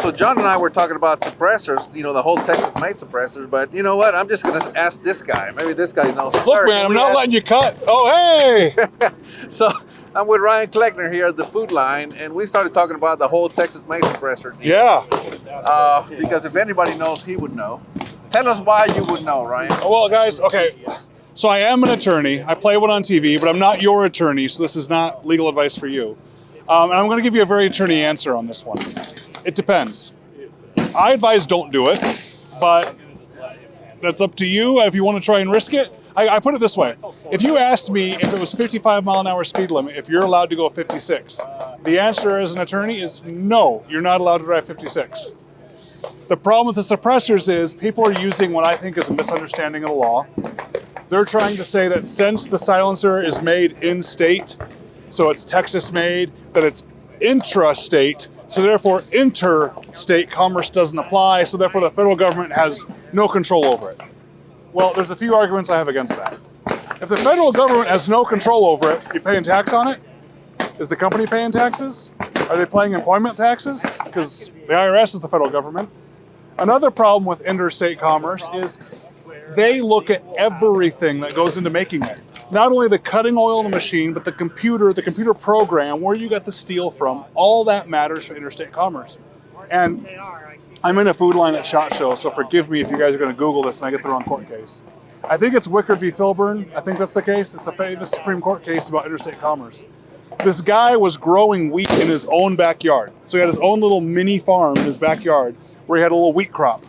So John and I were talking about suppressors, the whole Texas-made suppressors. But you know what? I'm just going to ask this guy. Maybe this guy knows. Look, man, I'm not letting you cut. Oh, hey! So I'm with Ryan Cleckner here at the Food Line, and we started talking about the whole Texas-made suppressor deal. Yeah. Because if anybody knows, he would know. Tell us why you would know, Ryan. Well, guys, okay. So I am an attorney. I play one on TV, but I'm not your attorney, so this is not legal advice for you. And I'm going to give you a very attorney answer on this one. It depends. I advise don't do it, but that's up to you if you want to try and risk it. I put it this way. If you asked me if it was 55 mile an hour speed limit, if you're allowed to go 56, the answer as an attorney is no, you're not allowed to drive 56. The problem with the suppressors is people are using what I think is a misunderstanding of the law. They're trying to say that since the silencer is made in state, so it's Texas made, that it's intrastate, so therefore interstate commerce doesn't apply, so therefore the federal government has no control over it. Well, there's a few arguments I have against that. If the federal government has no control over it, you paying tax on it? Is the company paying taxes? Are they paying employment taxes? Because the IRS is the federal government. Another problem with interstate commerce is they look at everything that goes into making it. Not only the cutting oil in the machine, but the computer program, where you got the steel from, all that matters for interstate commerce. And I'm in a Food Line at SHOT Show, so forgive me if you guys are going to Google this and I get the wrong court case. I think it's Wickard v. Filburn. I think that's the case. It's a famous Supreme Court case about interstate commerce. This guy was growing wheat in his own backyard. So he had his own little mini farm in his backyard where he had a little wheat crop.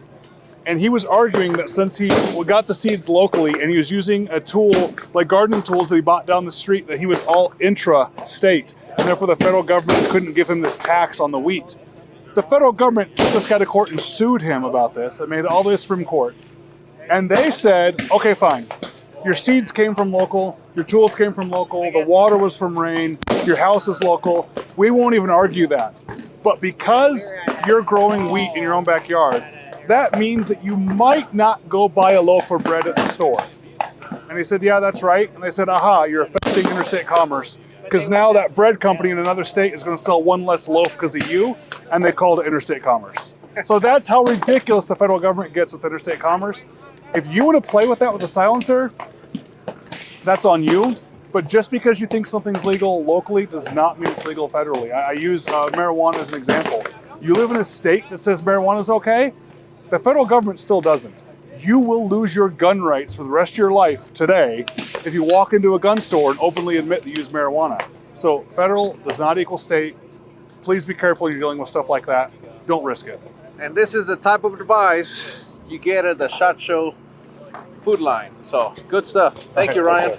And he was arguing that since he got the seeds locally and he was using a tool, like gardening tools that he bought down the street, that he was all intra-state. And therefore the federal government couldn't give him this tax on the wheat. The federal government took this guy to court and sued him about this. It made it all the way to the Supreme Court. And they said, okay, fine. Your seeds came from local, your tools came from local, the water was from rain, your house is local. We won't even argue that. But because you're growing wheat in your own backyard, that means that you might not go buy a loaf of bread at the store. And he said, yeah, that's right. And they said, aha, you're affecting interstate commerce. Because now that bread company in another state is going to sell one less loaf because of you, and they called it interstate commerce. So that's how ridiculous the federal government gets with interstate commerce. If you want to play with that with a silencer, that's on you. But just because you think something's legal locally does not mean it's legal federally. I use marijuana as an example. You live in a state that says marijuana is okay, the federal government still doesn't. You will lose your gun rights for the rest of your life today if you walk into a gun store and openly admit that you use marijuana. So federal does not equal state. Please be careful when you're dealing with stuff like that. Don't risk it. And this is the type of advice you get at the SHOT Show Food Line. So good stuff. Thank you, Ryan.